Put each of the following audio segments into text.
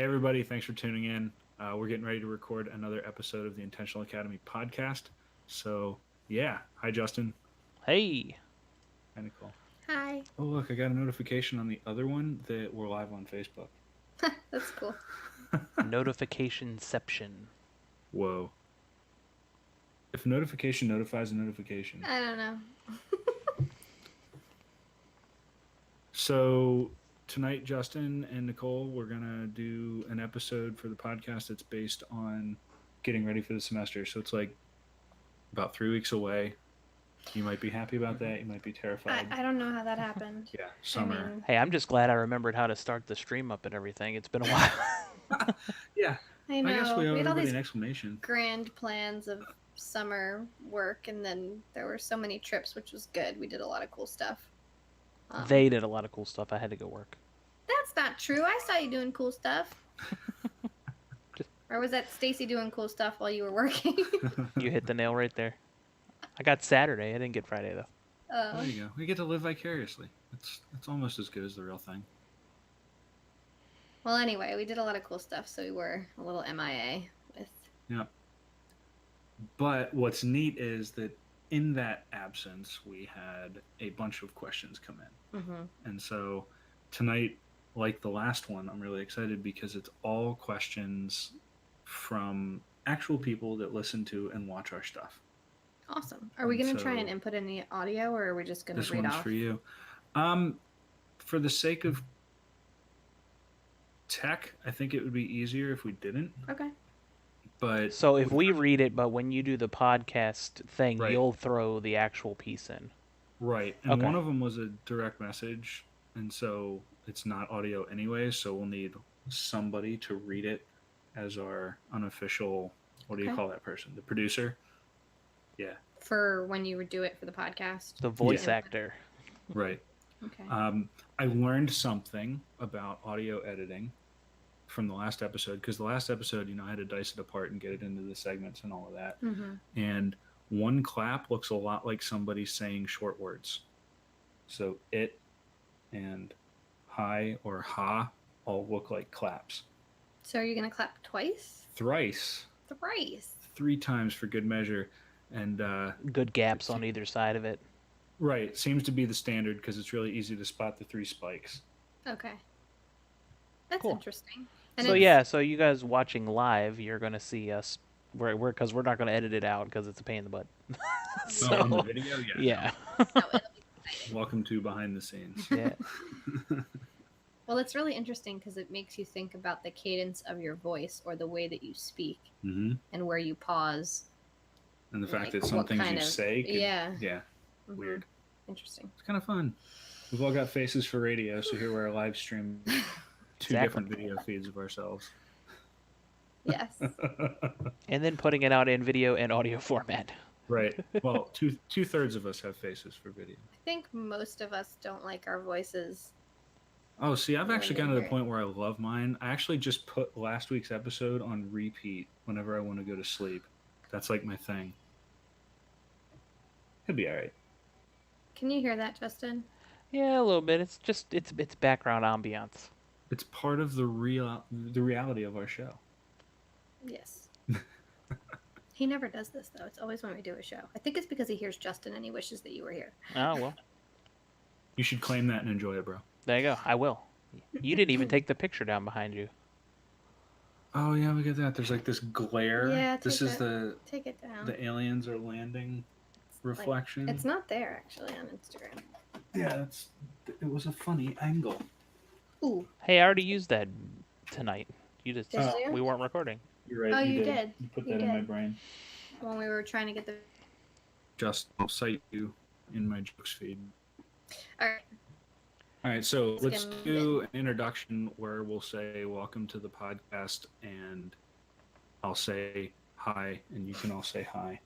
Hey, everybody, thanks for tuning in. We're getting ready to record another episode of the Intentional Academy podcast. So, yeah. Hi, Justin. Hey, Hi, Nicole. Hi. Oh, look, I got a notification on the other one that we're live on Facebook. That's cool. notificationception. Whoa. If a notification notifies a notification. I don't know. So, tonight, Justin and Nicole, we're going to do an episode for the podcast that's based on getting ready for the semester. So, it's like about 3 weeks away. You might be happy about that. You might be terrified. I don't know how that happened. Yeah, summer. mean- Hey, I'm just glad I remembered how to start the stream up and everything. It's been a while. Yeah, I know. I guess we owe had all everybody these an explanation. grand plans of summer work, and then there were so many trips, which was good. We did a lot of cool stuff. They did a lot of cool stuff. I had to go work. That's not true. I saw you doing cool stuff. Or was that Stacy doing cool stuff while you were working? You hit the nail right there. I got Saturday. I didn't get Friday though. There you go. We get to live vicariously. It's almost as good as the real thing. Well, anyway, we did a lot of cool stuff, so we were a little MIA with. Yeah. But what's neat is that in that absence, we had a bunch of questions come in. Mm-hmm. And so tonight, like the last one, I'm really excited because it's all questions from actual people that listen to and watch our stuff. Awesome. Are we And going to try so- and input any audio, or are we just going This to read one's off? for you. For the sake of tech, I think it would be easier if we didn't. Okay. But So if we read it, but when you do the podcast thing, Right. you'll throw the actual piece in. right, and Okay. one of them was a direct message, and so it's not audio anyway. So we'll need somebody to read it as our unofficial. What do you Okay. call that person? The producer. Yeah. For when you would do it for the podcast. The voice Yeah. actor. Right. Okay. I learned something about audio editing from the last episode because the last episode, I had to dice it apart and get it into the segments and all of that. Mm-hmm. And one clap looks a lot like somebody saying short words. So it and hi or ha all look like claps. So are you going to clap twice? Thrice, Thrice. 3 times for good measure. And Good gaps on either side of it. right, seems to be the standard because it's really easy to spot the 3 spikes. Okay. That's Cool. interesting. And So it's- yeah, so you guys watching live, you're gonna see us. We're because we're not gonna edit it out because it's a pain in the butt. Oh, in the So video? Yeah. yeah, no, it'll be exciting. Welcome to behind the scenes. yeah. Well, it's really interesting because it makes you think about the cadence of your voice or the way that you speak hmm and where you pause. And the fact Like, that some what things kind you of- say can, yeah. yeah, Mhm. weird. Interesting. It's kind of fun. We've all got faces for radio, so here we're live stream 2 Exactly. different video feeds of ourselves. Yes. And then putting it out in video and audio format. Right. Well, two-thirds of us have faces for video. I think most of us don't like our voices. Oh, see, I've When actually they gotten to the hear it. point where I love mine. I actually just put last week's episode on repeat whenever I want to go to sleep. That's like my thing. It'll be all right. Can you hear that, Justin? Yeah, a little bit. It's just it's background ambiance. It's part of the reality of our show. Yes. He never does this though. It's always when we do a show. I think it's because he hears Justin and he wishes that you were here. Oh well, You should claim that and enjoy it, bro. there you go. I will. You didn't even take the picture down behind you. Oh yeah, look at that. There's like this glare. Yeah, this take is Take it down. the aliens are landing Like, reflection. it's not there actually on Instagram. Yeah, it was a funny angle. Ooh. Hey, I already used that tonight. You just Did you? we weren't recording. You're right. Oh, you did. You put You that in my did. brain. When we were trying to get the. Just I'll cite you in my jokes feed. All right. All right, so Let's let's get do an introduction where we'll say welcome to the podcast, and I'll say hi, and you can all say hi,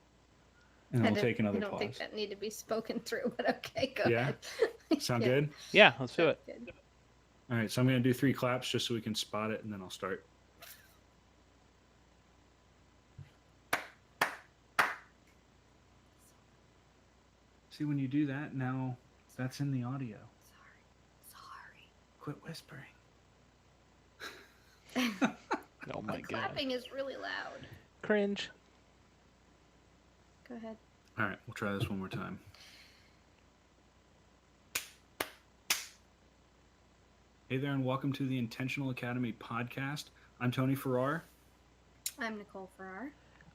and then we'll take another I don't pause. think that need to be spoken through, but okay, go Yeah? ahead. Sound Yeah, good? Yeah, let's do it. sounds good. All right, so I'm going to do 3 claps just so we can spot it, and then I'll start. See, when you do that, now that's in the audio. Sorry. Quit whispering. Oh my The god. clapping is really loud. Cringe. Go ahead. All right, we'll try this one more time. Hey there, and welcome to the Intentional Academy podcast. I'm Tony Farrar, I'm Nicole Farrar.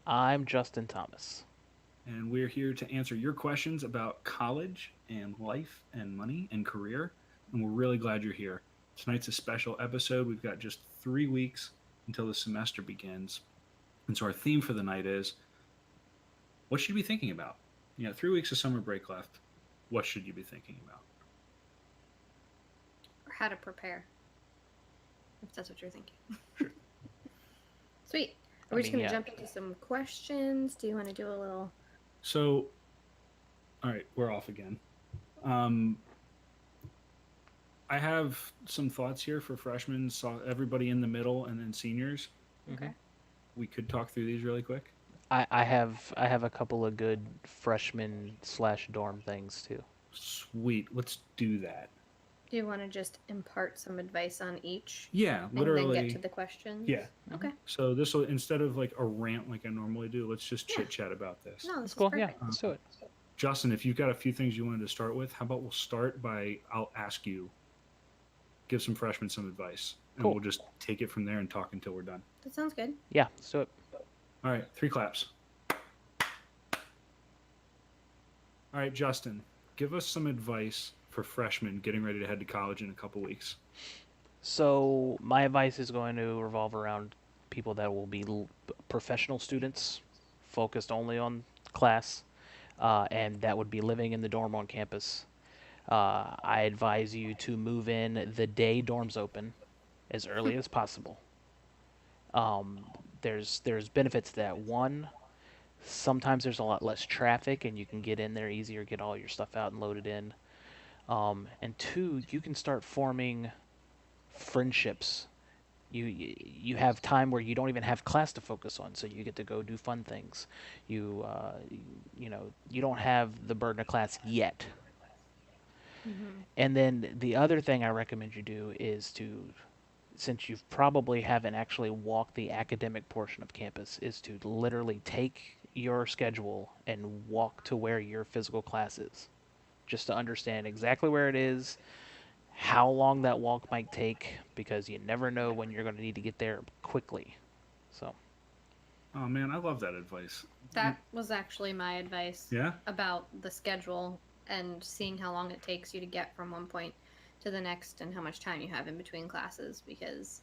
I'm Justin Thomas. and we're here to answer your questions about college and life and money and career. And we're really glad you're here. Tonight's a special episode. We've got just 3 weeks until the semester begins. And so our theme for the night is, what should you be thinking about? 3 weeks of summer break left. What should you be thinking about? Or how to prepare. If that's what you're thinking. Sure. Sweet. I Are we just mean, going to yeah. jump into some questions? Do you want to do a little... So, all right, we're off again. I have some thoughts here for freshmen, so everybody in the middle, and then seniors. Okay. We could talk through these really quick. I have a couple of good freshman / dorm things too. Sweet, let's do that. Do you want to just impart some advice on each? Yeah, And literally. then get to the questions? Yeah. Okay. So this will, instead of like a rant like I normally do, let's just Yeah. chit chat about this. No, this That's is cool. Yeah, perfect. let's do it. Justin, if you've got a few things you wanted to start with, how about we'll start by, I'll ask you, give some freshmen some advice, and Cool. we'll just take it from there and talk until we're done. That sounds good. Yeah, let's do it. All right, 3 claps. All right, Justin, give us some advice for freshmen getting ready to head to college in a couple weeks. So my advice is going to revolve around people that will be professional students, focused only on class, and that would be living in the dorm on campus. I advise you to move in the day dorms open as early as possible. There's benefits to that. One, sometimes there's a lot less traffic and you can get in there easier, get all your stuff out and loaded in. And two, you can start forming friendships. You have time where you don't even have class to focus on, so you get to go do fun things. You don't have the burden of class yet. Mm-hmm. And then the other thing I recommend you do is to, since you probably haven't actually walked the academic portion of campus, is to literally take your schedule and walk to where your physical class is, just to understand exactly where it is, how long that walk might take, because you never know when you're going to need to get there quickly. So, Oh man, I love that advice. That was actually my advice Yeah? about the schedule and seeing how long it takes you to get from one point to the next and how much time you have in between classes, because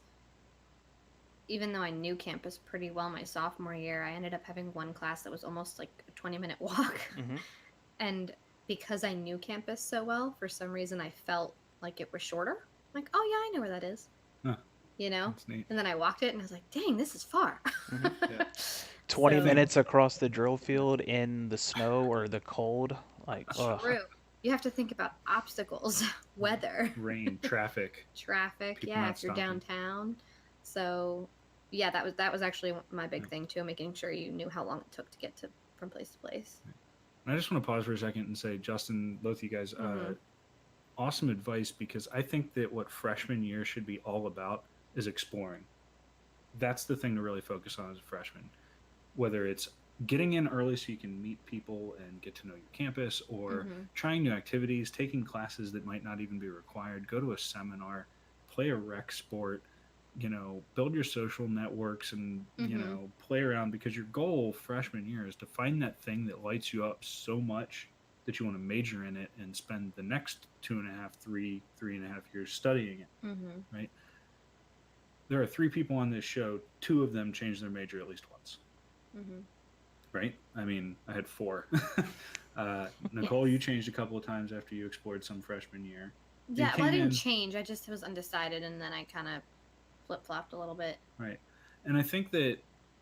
even though I knew campus pretty well my sophomore year, I ended up having one class that was almost like a 20-minute walk. Mhm. And because I knew campus so well, for some reason I felt like it was shorter. Like, oh yeah, I know where that is. Huh. You know? That's neat. And then I walked it and I was like, dang, this is far. Mhm. Yeah. 20 So- minutes across the drill field in the snow or the cold, like, ugh. True. You have to think about obstacles, weather, Rain, traffic. traffic. People Yeah, not if you're stopping. downtown. So, yeah, that was actually my big thing too, making sure you knew how long it took to get to from place to place. And I just want to pause for a second and say, Justin, both you guys, Mhm. awesome advice, because I think that what freshman year should be all about is exploring. That's the thing to really focus on as a freshman. Whether it's getting in early so you can meet people and get to know your campus, or Mhm. trying new activities, taking classes that might not even be required, go to a seminar, play a rec sport, build your social networks and, Mhm. play around, because your goal freshman year is to find that thing that lights you up so much that you want to major in it and spend the next 2.5, 3.5 years studying it. Mhm. There are 3 people on this show, 2 of them changed their major at least once, Mhm. right? I mean, I had 4. Nicole, you changed a couple of times after you explored some freshman year. Yeah, well, came I didn't in- change. I just was undecided, and then I kind of flip flopped a little bit. Right. And I think that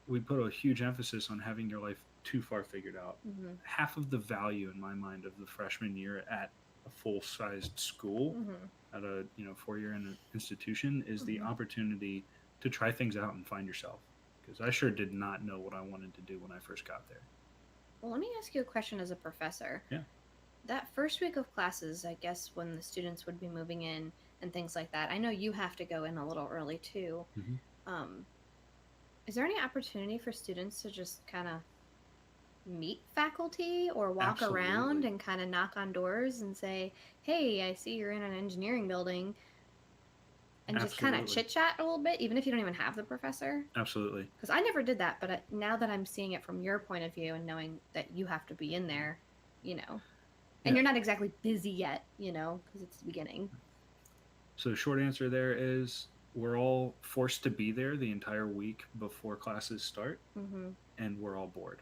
we put a huge emphasis on having your life too far figured out. Mhm. Half of the value in my mind of the freshman year at a full-sized school, Mhm. at a 4-year institution, is the Mhm. opportunity to try things out and find yourself. Because I sure did not know what I wanted to do when I first got there. Well, let me ask you a question as a professor. Yeah. That first week of classes, I guess, when the students would be moving in and things like that, I know you have to go in a little early too. Mhm. is there any opportunity for students to just kind of meet faculty or walk around Absolutely. and kind of knock on doors and say, "Hey, I see you're in an engineering building," and just kind of Absolutely. chit chat a little bit, even if you don't even have the professor? Absolutely. Because I never did that, but now that I'm seeing it from your point of view and knowing that you have to be in there, and Yeah. you're not exactly busy yet, because it's the beginning. So the short answer there is we're all forced to be there the entire week before classes start, Mm-hmm. and we're all bored.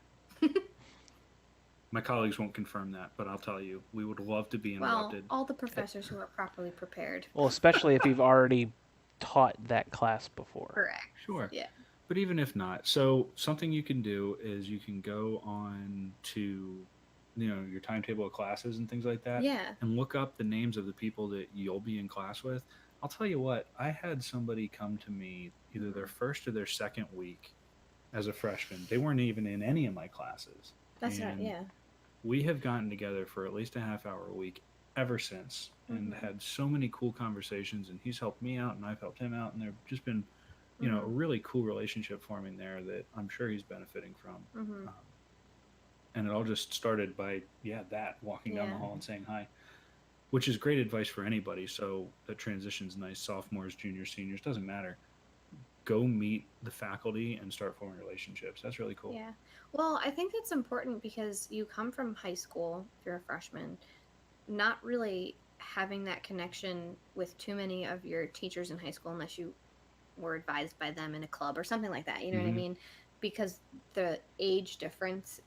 My colleagues won't confirm that, but I'll tell you, we would love to be Well, interrupted. all the professors who are properly prepared. Well, especially if you've already taught that class before. Correct. Sure. Yeah. But even if not, so something you can do is you can go on to, your timetable of classes and things like that, Yeah. and look up the names of the people that you'll be in class with. I'll tell you what, I had somebody come to me either their first or their second week as a freshman. They weren't even in any of my classes. That's right. And Yeah. we have gotten together for at least a half hour a week ever since and Mhm. had so many cool conversations, and he's helped me out and I've helped him out, and there've just been a Mhm. really cool relationship forming there that I'm sure he's benefiting from. Mhm. And it all just started by that walking down the Yeah. hall and saying hi, which is great advice for anybody. So that transition's nice. Sophomores, juniors, seniors, doesn't matter. Go meet the faculty and start forming relationships. That's really cool. Yeah. Well, I think that's important because you come from high school, if you're a freshman, not really having that connection with too many of your teachers in high school unless you were advised by them in a club or something like that. You know what I Mhm. mean? Because the age difference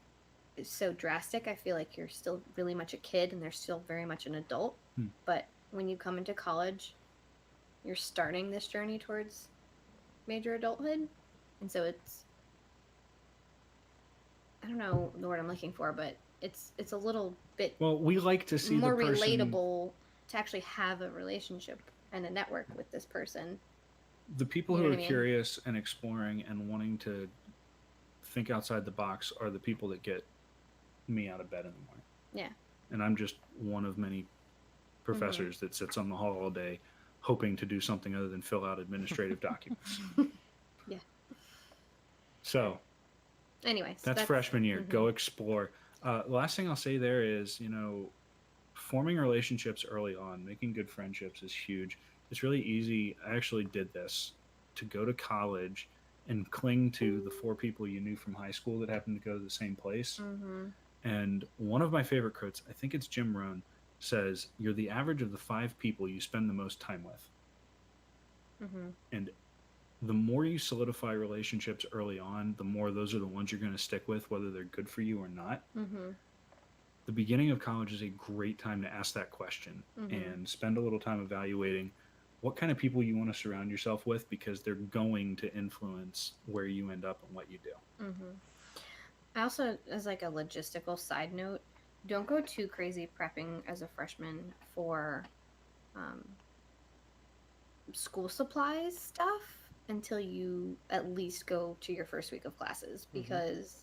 is so drastic. I feel like you're still really much a kid and they're still very much an adult. Hmm. But when you come into college, you're starting this journey towards major adulthood. And so I don't know the word I'm looking for, but it's a little bit Well, we like to see the more person, relatable to actually have a relationship and a network with this person. the people You who know are what I mean? curious and exploring and wanting to think outside the box are the people that get me out of bed in the morning. Yeah. And I'm just one of many professors that sits on the hall all day hoping to do something other than fill out administrative documents. Yeah. So Anyways, that's freshman year. mhm. Go explore. The last thing I'll say there is, forming relationships early on, making good friendships is huge. It's really easy. I actually did this to go to college and cling to the 4 people you knew from high school that happened to go to the same place. Mhm. And one of my favorite quotes, I think it's Jim Rohn, says, "You're the average of the 5 people you spend the most time with." Mhm. And the more you solidify relationships early on, the more those are the ones you're going to stick with, whether they're good for you or not. Mhm. The beginning of college is a great time to ask that question Mhm. and spend a little time evaluating what kind of people you want to surround yourself with, because they're going to influence where you end up and what you do. Mhm. I also, as like a logistical side note, don't go too crazy prepping as a freshman for um, school supplies stuff until you at least go to your first week of classes, because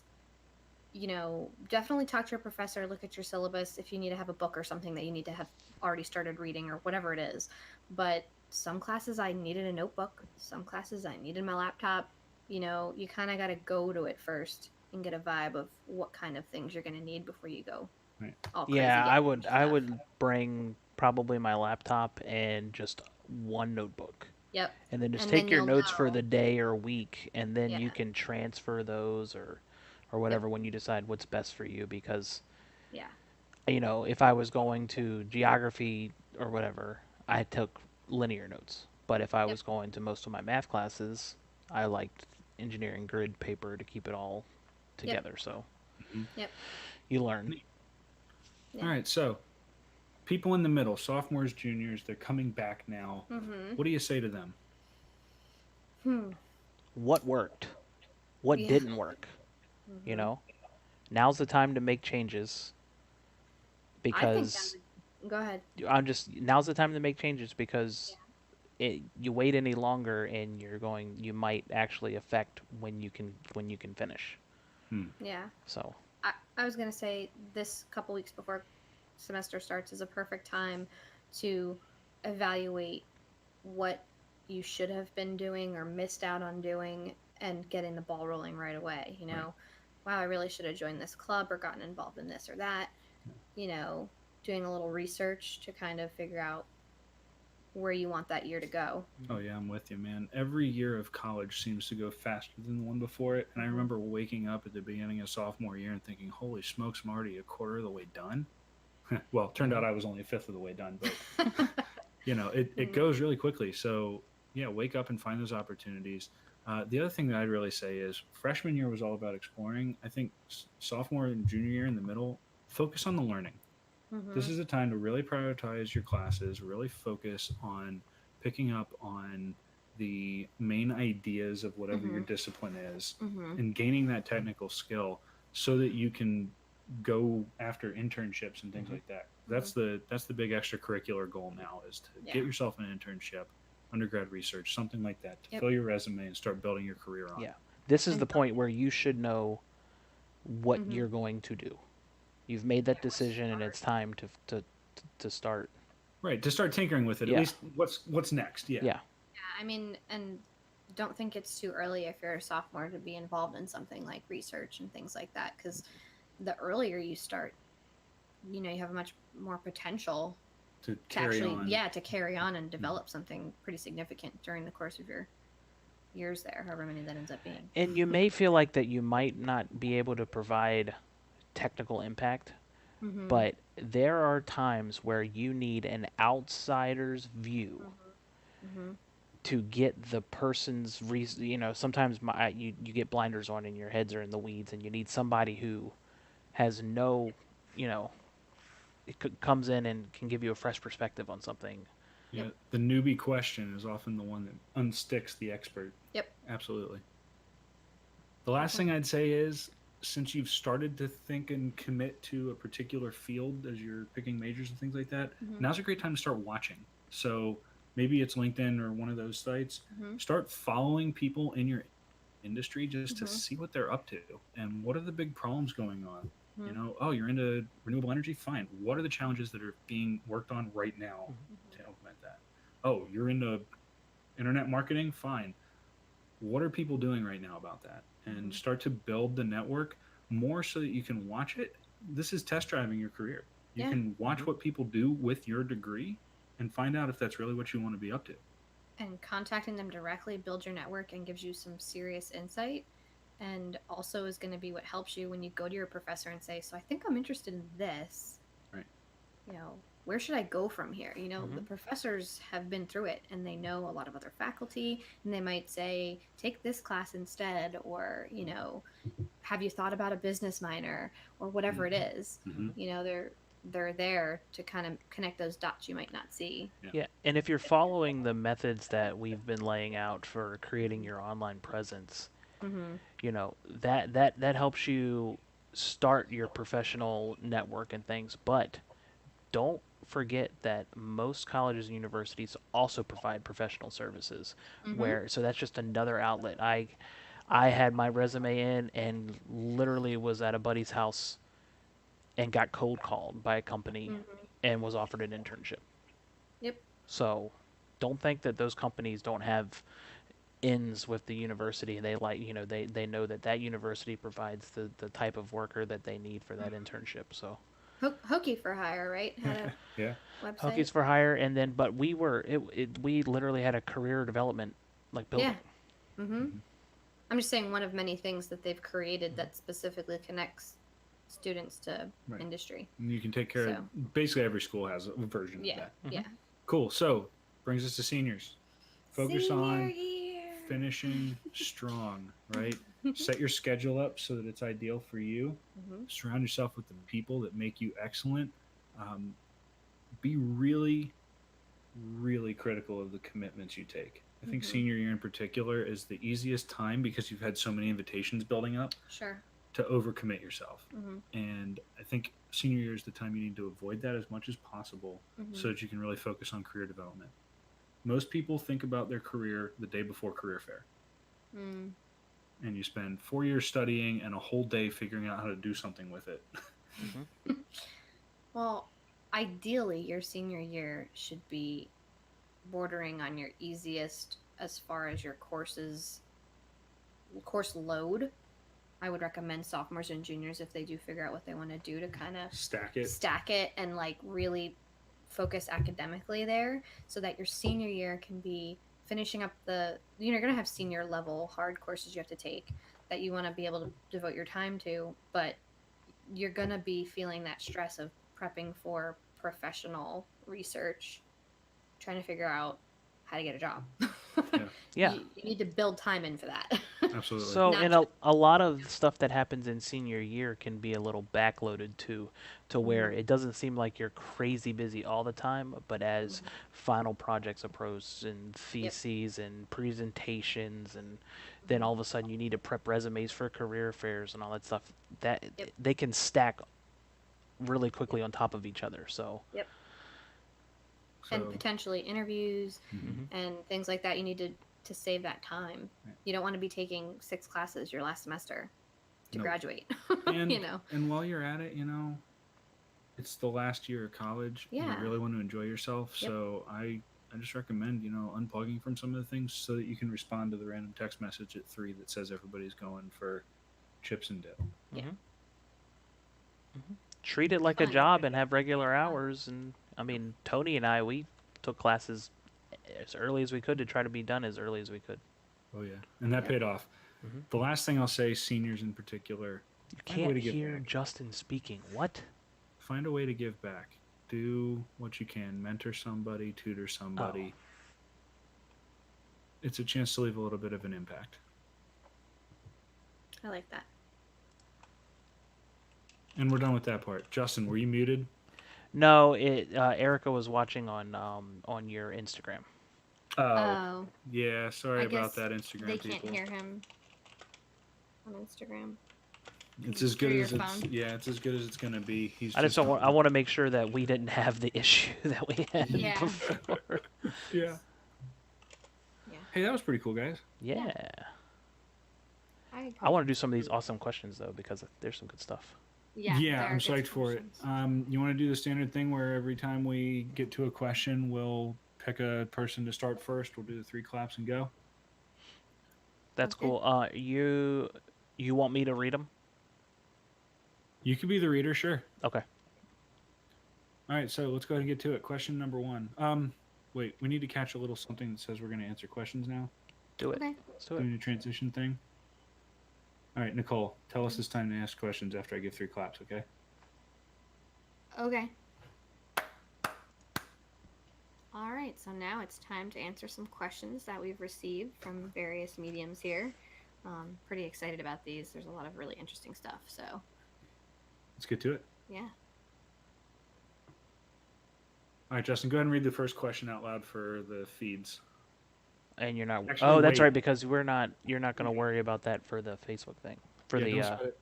definitely talk to your professor, look at your syllabus if you need to have a book or something that you need to have already started reading or whatever it is. But some classes I needed a notebook, some classes I needed my laptop. You kind of got to go to it first and get a vibe of what kind of things you're going to need before you go Right. all crazy Yeah, I getting would I stuff. would bring probably my laptop and just one notebook. Yep. And then just And take then your you'll notes for know. the day or week, and then Yeah. you can transfer those or Yep. whatever when you decide what's best for you. Because Yeah. if I was going to geography or whatever, I took linear notes. But if I Yep. was going to most of my math classes, I liked engineering grid paper to keep it all Yep. together. So Mhm. Yep. you learn. Yeah. All right. So, people in the middle, sophomores, juniors, they're coming back now. Mhm. What do you say to them? What worked? What Yeah. didn't work? You Mhm. know, now's the time to make changes I think because go ahead. now's the time to make changes because Yeah. you wait any longer and you might actually affect when you can finish. Hmm. Yeah. So I was going to say this couple weeks before semester starts is a perfect time to evaluate what you should have been doing or missed out on doing, and getting the ball rolling right away. You know, wow, I really should have joined this club or gotten involved in this or that. You know, doing a little research to kind of figure out where you want that year to go. Oh yeah, I'm with you, man. Every year of college seems to go faster than the one before it. And I remember waking up at the beginning of sophomore year and thinking, "Holy smokes, I'm already a quarter of the way done." Well, it turned out I was only a fifth of the way done, but you know, it goes really quickly. So yeah, wake up and find those opportunities. The other thing that I'd really say is freshman year was all about exploring. I think sophomore and junior year in the middle, focus on the learning. This is a time to really prioritize your classes, really focus on picking up on the main ideas of whatever your discipline is and gaining that technical skill so that you can go after internships and things like that. That's the big extracurricular goal now, is to get yourself an internship, undergrad research, something like that, to fill your resume and start building your career on. Yeah. This is the point where you should know what you're going to do. You've made that decision, and it's time to start. Right, to start tinkering with it. At least what's next. Yeah, I mean, and don't think it's too early if you're a sophomore to be involved in something like research and things like that, because the earlier you start, you know, you have a much more potential to carry on. Yeah, to carry on and develop something pretty significant during the course of your years there, however many that ends up being. And you may feel like that you might not be able to provide technical impact, but there are times where you need an outsider's view to get the person's reason. You know, sometimes you get blinders on and your heads are in the weeds, and you need somebody who has no, you know, comes in and can give you a fresh perspective on something. Yeah, the newbie question is often the one that unsticks the expert. Yep. Absolutely. The last thing I'd say is, since you've started to think and commit to a particular field as you're picking majors and things like that, now's a great time to start watching. So maybe it's LinkedIn or one of those sites. Start following people in your industry just to see what they're up to and what are the big problems going on. You know, oh, you're into renewable energy? Fine. What are the challenges that are being worked on right now to implement that? Oh, you're into internet marketing? Fine. What are people doing right now about that? And start to build the network more so that you can watch it. This is test driving your career. You can watch what people do with your degree and find out if that's really what you want to be up to. And contacting them directly builds your network and gives you some serious insight, and also is going to be what helps you when you go to your professor and say, so I think I'm interested in this. Right. You know, where should I go from here? You know, the professors have been through it and they know a lot of other faculty, and they might say, take this class instead, or, you know, have you thought about a business minor, or whatever it is. You know, they're there to kind of connect those dots you might not see. Yeah, and if you're following the methods that we've been laying out for creating your online presence, you know, that helps you start your professional network and things. But don't forget that most colleges and universities also provide professional services, so that's just another outlet. I had my resume in and literally was at a buddy's house and got cold called by a company and was offered an internship. Yep. So don't think that those companies don't have ins with the university. They they know that university provides the type of worker that they need for that internship. So Hokey for Hire, right? Had a website. Hokies for Hire, and then but we literally had a career development building. I'm just saying one of many things that they've created that specifically connects students to industry. And you can take care of, basically every school has a version of that. Yeah. Cool. So brings us to seniors. Focus on year. finishing strong, right? Set your schedule up so that it's ideal for you. Surround yourself with the people that make you excellent. Be really, really critical of the commitments you take. I think senior year in particular is the easiest time because you've had so many invitations building up. Sure. To overcommit yourself. And I think senior year is the time you need to avoid that as much as possible so that you can really focus on career development. Most people think about their career the day before career fair. And you spend 4 years studying and a whole day figuring out how to do something with it. Well, ideally, your senior year should be bordering on your easiest as far as your course load, I would recommend sophomores and juniors, if they do figure out what they want to do, to kind of Stack it. stack it and like really focus academically there, so that your senior year can be finishing up you're going to have senior level hard courses you have to take that you want to be able to devote your time to, but you're going to be feeling that stress of prepping for professional research, trying to figure out how to get a job. Yeah. You need to build time in for that. Absolutely. So, Not and a lot of stuff that happens in senior year can be a little backloaded too, to where Mhm. it doesn't seem like you're crazy busy all the time, but as final projects approach and theses and presentations, and then all of a sudden you need to prep resumes for career fairs and all that stuff, that Yep. they can stack really quickly on top of each other. So, Yep. So, And potentially interviews mhm. and things like that. You need to save that time. Right. You don't want to be taking 6 classes your last semester to Nope. graduate. And, you know. and while you're at it, it's the last year of college. Yeah. You really want to enjoy yourself. Yep. So I just recommend, unplugging from some of the things so that you can respond to the random text message at 3 that says everybody's going for chips and dip. Yeah. treat it like a Fun. job and have regular hours. And I mean, Tony and I, we took classes as early as we could to try to be done as early as we could. Oh, yeah. And that Yep. paid off. Mhm. The last thing I'll say, seniors in particular, You find a way can't to give hear back. Justin speaking. What? Find a way to give back. Do what you can. Mentor somebody, tutor somebody. It's a chance to leave a little bit of an impact. I like that. And we're done with that part. Justin, were you muted? No, Erica was watching on your Instagram. Oh, Yeah, sorry I about guess that, Instagram they people. can't hear him on Instagram. It's as good Through as your it's phone. it's as good as it's gonna be. He's I just don't want, I not- want to make sure that we didn't have the issue that we had Yeah. before. Yeah. Yeah. Hey, that was pretty cool, guys. Yeah. I agree. I want to do some of these awesome questions though, because there's some good stuff. Yeah, there I'm are good psyched for it. solutions. You want to do the standard thing where every time we get to a question, we'll pick a person to start first. We'll do the 3 claps and go. That's Okay. cool. You want me to read them? You could be the reader, sure. Okay. All right, so let's go ahead and get to it. Question number 1. Wait, we need to catch a little something that says we're going to answer questions now. Do it. Okay. Let's do it. Doing a transition thing. All right, Nicole, tell us it's time to ask questions after I give 3 claps, okay? Okay. All right, so now it's time to answer some questions that we've received from various mediums here. Pretty excited about these. There's a lot of really interesting stuff. So, Let's get to it. yeah. All right, Justin, go ahead and read the first question out loud for the feeds. And you're not. Actually, Oh, that's wait. right, because we're not. You're not going to worry about that for the Facebook thing. For Yeah, the. don't sweat it.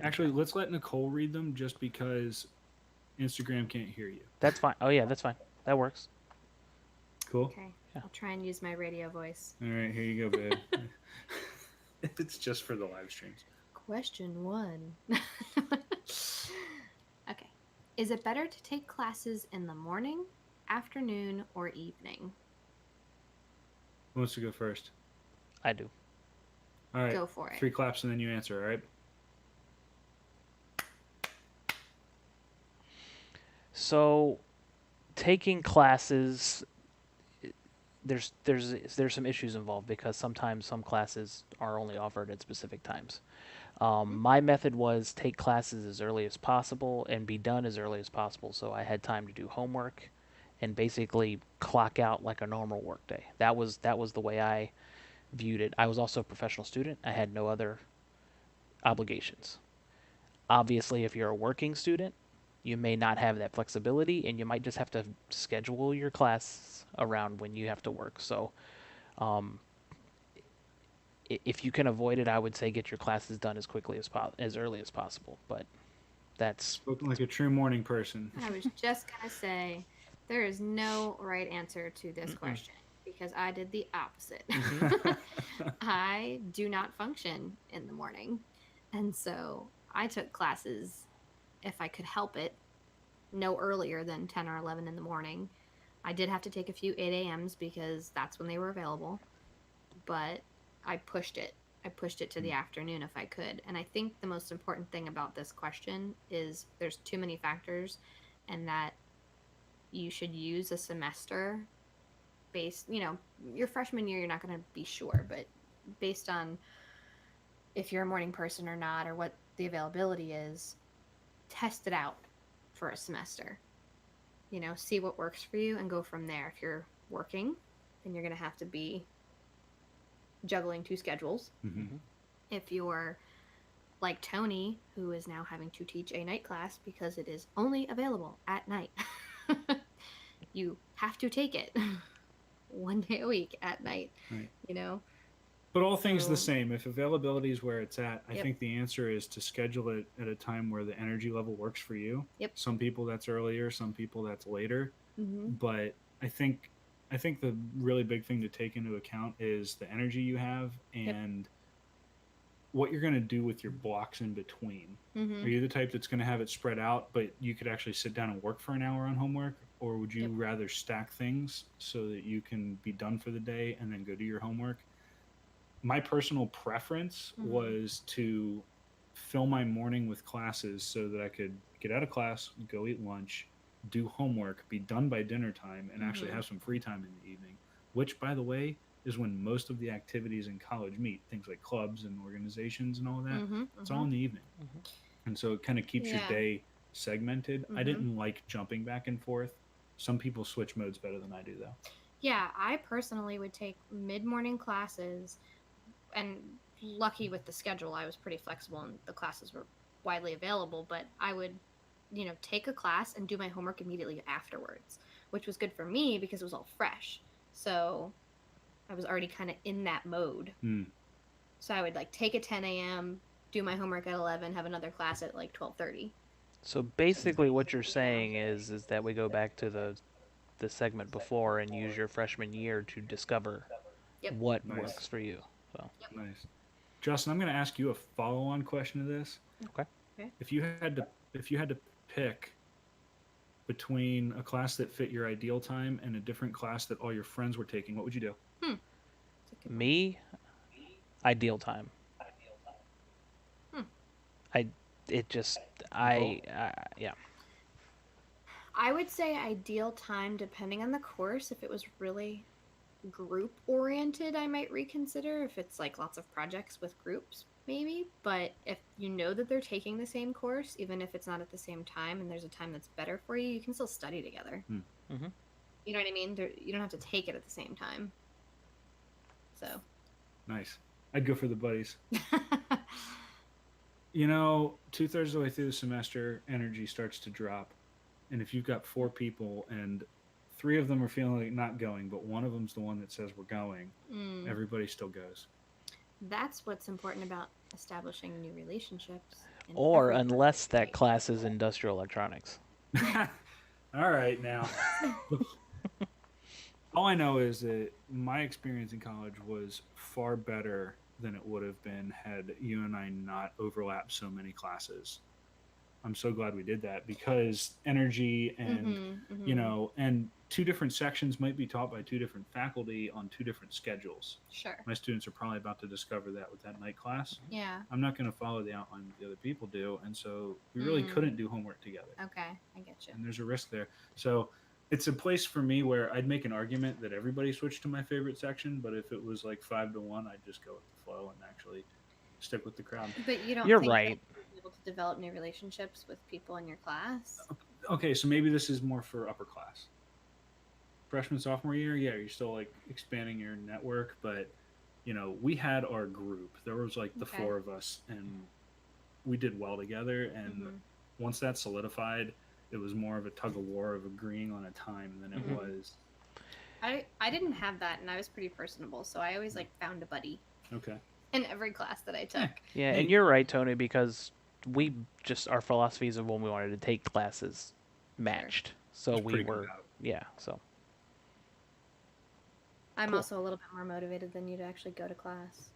Actually, let's let Nicole read them just because Instagram can't hear you. That's fine. Oh yeah, that's fine. That works. Cool? Okay. Yeah. I'll try and use my radio voice. All right, here you go, babe. It's just for the live streams. Question 1. Okay. Is it better to take classes in the morning, afternoon, or evening? Who wants to go first? I do. All right, Go for it. 3 claps and then you answer, all right? So, taking classes, there's some issues involved because sometimes some classes are only offered at specific times. My method was take classes as early as possible and be done as early as possible, so I had time to do homework and basically clock out like a normal workday. That was the way I viewed it. I was also a professional student. I had no other obligations. Obviously, if you're a working student, you may not have that flexibility, and you might just have to schedule your class around when you have to work. So, if you can avoid it, I would say get your classes done as quickly as early as possible. But that's Spoken like a true morning person. I was just going to say there is no right answer to this question because I did the opposite. I do not function in the morning. And so I took classes, if I could help it, no earlier than 10 or 11 in the morning. I did have to take a few 8 a.m.s because that's when they were available, but I pushed it. I pushed it to the afternoon if I could. And I think the most important thing about this question is there's too many factors, and that you should use a semester based, your freshman year, you're not going to be sure, but based on if you're a morning person or not, or what the availability is, test it out for a semester. See what works for you and go from there. If you're working, then you're going to have to be juggling 2 schedules. Mm-hmm. If you're like Tony, who is now having to teach a night class because it is only available at night, you have to take it 1 day a week at night, Right. But all things the same. If availability is where it's at, I Yep. think the answer is to schedule it at a time where the energy level works for you. Yep. Some people that's earlier, some people that's later. Mm-hmm. But I think the really big thing to take into account is the energy you have and what you're going to do with your blocks in between. Mm-hmm. Are you the type that's going to have it spread out, but you could actually sit down and work for an hour on homework? Or would you Yep. rather stack things so that you can be done for the day and then go do your homework? My personal preference was to fill my morning with classes so that I could get out of class, go eat lunch, do homework, be done by dinner time, and actually have some free time in the evening, which, by the way, is when most of the activities in college meet, things like clubs and organizations and all of that. Mm-hmm. It's all in the evening. And so it kind of keeps your Yeah. day segmented. I Mhm. didn't like jumping back and forth. Some people switch modes better than I do, though. Yeah, I personally would take mid-morning classes, and lucky with the schedule, I was pretty flexible and the classes were widely available, but I would, take a class and do my homework immediately afterwards, which was good for me because it was all fresh. So I was already kind of in that mode. Mm. So I would take a 10 a.m., do my homework at 11, have another class at 12:30. So basically, what you're saying is that we go back to the segment before and use your freshman year to discover Yep. what Nice. works for you. So Nice. Justin, I'm going to ask you a follow-on question to this. Okay. If you had to pick between a class that fit your ideal time and a different class that all your friends were taking, what would you do? me, ideal time. Yeah. I would say ideal time depending on the course. If it was really group oriented, I might reconsider. If it's lots of projects with groups, maybe. But if you know that they're taking the same course, even if it's not at the same time and there's a time that's better for you, you can still study together. Mhm. You know what I mean? You don't have to take it at the same time. So. Nice. I'd go for the buddies. 2/3 of the way through the semester, energy starts to drop. And if you've got 4 people and 3 of them are feeling like not going, but one of them's the one that says we're going, everybody still goes. That's what's important about establishing new relationships. in Or every unless that way. class is industrial electronics. All right, now. All I know is that my experience in college was far better than it would have been had you and I not overlapped so many classes. I'm so glad we did that because energy and, and 2 different sections might be taught by 2 different faculty on 2 different schedules. Sure. My students are probably about to discover that with that night class. Yeah. I'm not going to follow the outline that the other people do. And so we really couldn't do homework together. Okay, I get you. And there's a risk there. So it's a place for me where I'd make an argument that everybody switched to my favorite section, but if it was 5-1, I'd just go with the flow and actually stick with the crowd. But you don't. You're think right. that you'll be able to develop new relationships with people in your class. Okay, so maybe this is more for upper class. Freshman, sophomore year, yeah, you're still expanding your network, but we had our group. There was the Okay. 4 of us, and we did well together. And once that solidified, it was more of a tug of war of agreeing on a time than it was. I didn't have that, and I was pretty personable, so I always found a buddy Okay. in every class that I took. Yeah, Hey. and you're right, Tony, because our philosophies of when we wanted to take classes matched. So It's we pretty were, compatible. yeah, so. I'm Cool. also a little bit more motivated than you to actually go to class.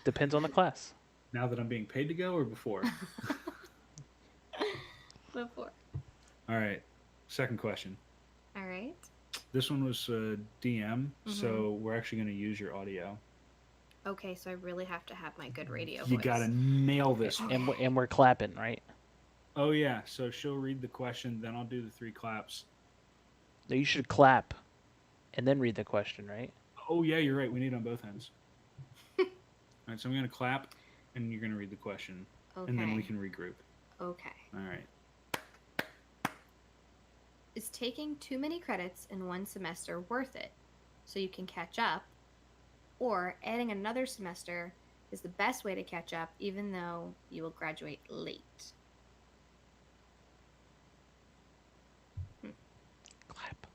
Depends on the class. Now that I'm being paid to go or before? Before. All right. Second question. This one was DM, so we're actually going to use your audio. Okay, so I really have to have my good radio You voice. got to nail this one. And we're clapping, right? Oh, yeah. So she'll read the question, then I'll do the 3 claps. No, you should clap and then read the question, right? Oh, yeah, you're right. We need it on both ends. All right, so I'm going to clap, and you're going to read the question, and then we can regroup. Okay. All right. Is taking too many credits in one semester worth it so you can catch up? Or adding another semester is the best way to catch up even though you will graduate late? Clap.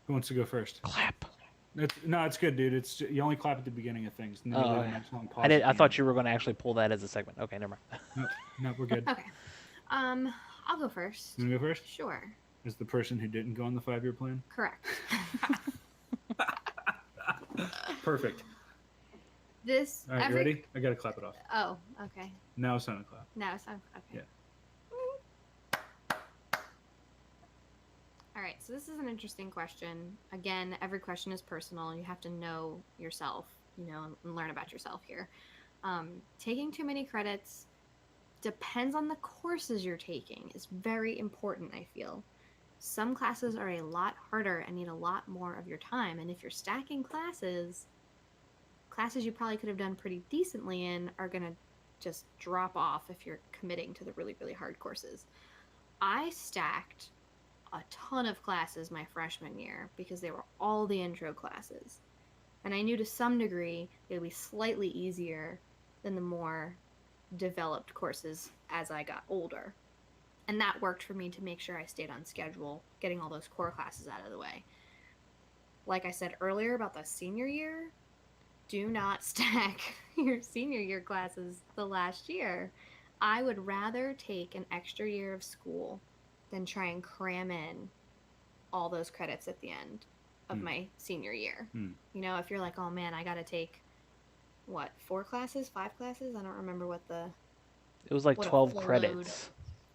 Who wants to go first? Clap. It's good, dude. It's you only clap at the beginning of things. And then you get a nice long pause I did. at I the thought end. you were going to actually pull that as a segment. Okay, never mind. No, we're good. Okay. I'll go first. You want to go first? Sure. As the person who didn't go on the 5-year plan? Correct. Perfect. This. All right, you ready? I got to clap it off. Oh, okay. Now it's time to clap. Now it's time. Okay. Yeah. All right, so this is an interesting question. Again, every question is personal. You have to know yourself, and learn about yourself here. Taking too many credits depends on the courses you're taking. Is very important, I feel. Some classes are a lot harder and need a lot more of your time. And if you're stacking classes you probably could have done pretty decently in are going to just drop off if you're committing to the really, really hard courses. I stacked a ton of classes my freshman year because they were all the intro classes. And I knew to some degree they would be slightly easier than the more developed courses as I got older. And that worked for me to make sure I stayed on schedule, getting all those core classes out of the way. Like I said earlier about the senior year, do not stack your senior year classes the last year. I would rather take an extra year of school than try and cram in all those credits at the end of my senior year. If you're like, oh man, I got to take, 4 classes, 5 classes? I don't remember what It was like what a 12 full credits.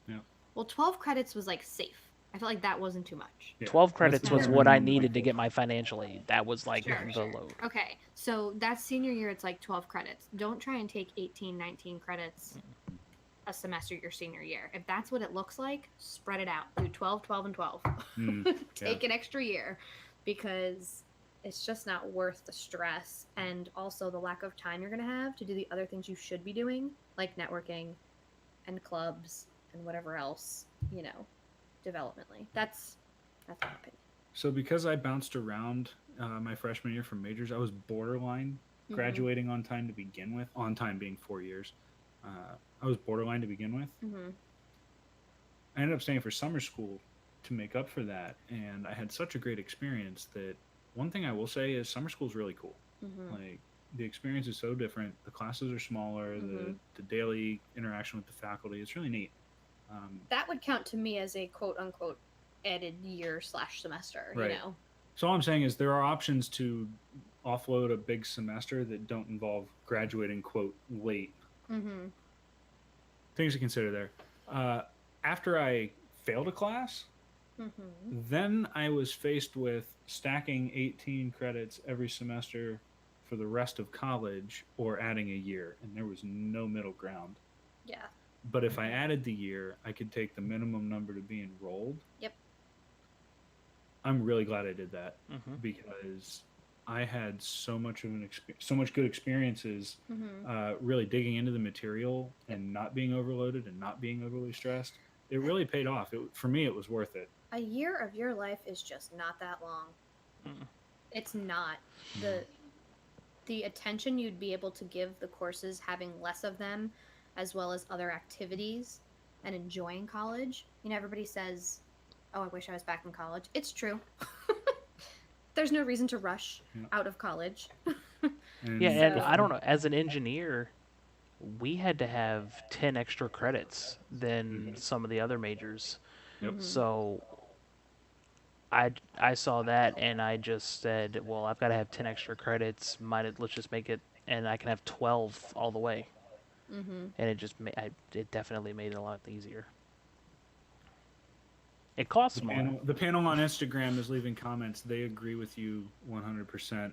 Yeah. Well, 12 credits was safe. I felt like that wasn't too much. Yeah. 12 credits That's was not what I minimum, needed to get my financial aid. That was like the load. Okay, so that's senior year, it's like 12 credits. Don't try and take 18, 19 credits a semester your senior year. If that's what it looks like, spread it out. Do 12, 12, and 12. Take an extra year because it's just not worth the stress and also the lack of time you're going to have to do the other things you should be doing, like networking and clubs and whatever else, developmentally. That's my opinion. So because I bounced around my freshman year from majors, I was borderline graduating on time to begin with, on time being 4 years. I was borderline to begin with. I ended up staying for summer school to make up for that, and I had such a great experience that one thing I will say is summer school is really cool. Like, the experience is so different. The classes are smaller. The daily interaction with the faculty, it's really neat. That would count to me as a quote-unquote added year/semester, Right. you know? So all I'm saying is there are options to offload a big semester that don't involve graduating, quote, late. Things to consider there. After I failed a class, then I was faced with stacking 18 credits every semester for the rest of college or adding a year, and there was no middle ground. Yeah. But if I added the year, I could take the minimum number to be enrolled. Yep. I'm really glad I did that because I had so much of so much good experiences, really digging into the material and not being overloaded and not being overly stressed. It really paid off. For me, it was worth it. A year of your life is just not that long. It's not. The attention you'd be able to give the courses, having less of them, as well as other activities and enjoying college. Everybody says, oh, I wish I was back in college. It's true. There's no reason to rush out of college. And I don't know, as an engineer, we had to have 10 extra credits than some of the other majors. So I saw that and I just said, well, I've got to have 10 extra credits. Let's just make it, and I can have 12 all the way. And it definitely made it a lot easier. It costs more. The panel on Instagram is leaving comments. They agree with you 100%.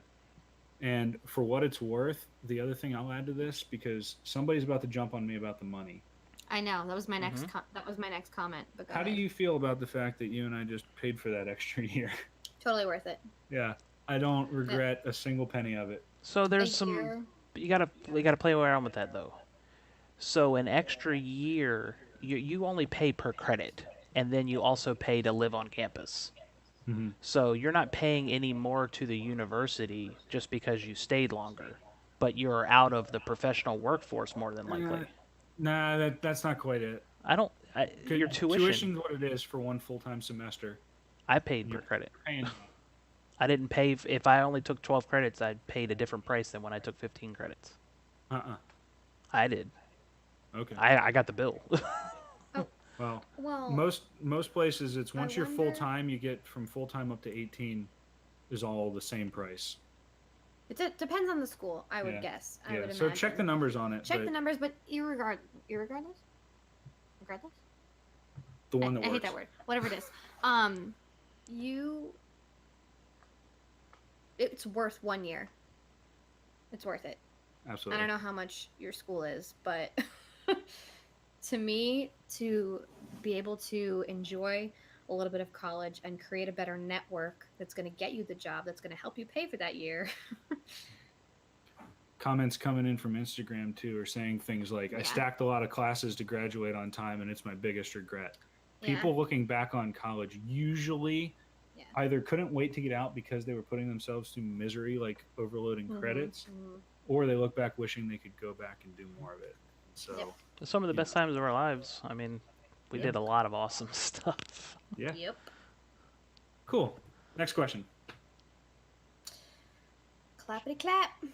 And for what it's worth, the other thing I'll add to this, because somebody's about to jump on me about the money. I know that was my next. Mhm. That was my next comment. But go How do ahead. you feel about the fact that you and I just paid for that extra year? Totally worth it. Yeah, I don't regret a single penny of it. So there's A some year- you gotta play around with that though. So an extra year, you only pay per credit, and then you also pay to live on campus. Mm-hmm. So you're not paying any more to the university just because you stayed longer, but you're out of the professional workforce more than likely. Nah, that's not quite it. I don't. Your tuition, Tuition's what it is for one full-time semester. I paid per You're credit. paying. I didn't pay if I only took 12 credits. I paid a different price than when I took 15 credits. I did. Okay. I got the bill. Well, Well, most places it's once you're wonder- full time, you get from full time up to 18 is all the same price. it depends on the school. I would Yeah. guess. I Yeah. would So check the imagine. numbers on it. Check but the numbers, but irregardless. The one that I works. hate that word. Whatever it is. You. It's worth 1 year. It's worth it. Absolutely. I don't know how much your school is, but to me, to be able to enjoy a little bit of college and create a better network that's going to get you the job, that's going to help you pay for that year. Comments coming in from Instagram too are saying things like, "I Yeah. stacked a lot of classes to graduate on time, and it's my biggest regret." Yeah. People looking back on college usually Yeah. either couldn't wait to get out because they were putting themselves through misery, like overloading Mhm, credits, mhm. or they look back wishing they could go back and do more of it. So, Yep. Some of the Yeah. best times of our lives. I mean, we Yeah. did a lot of awesome stuff. yeah, Yep. cool. Next question. Clappity clap.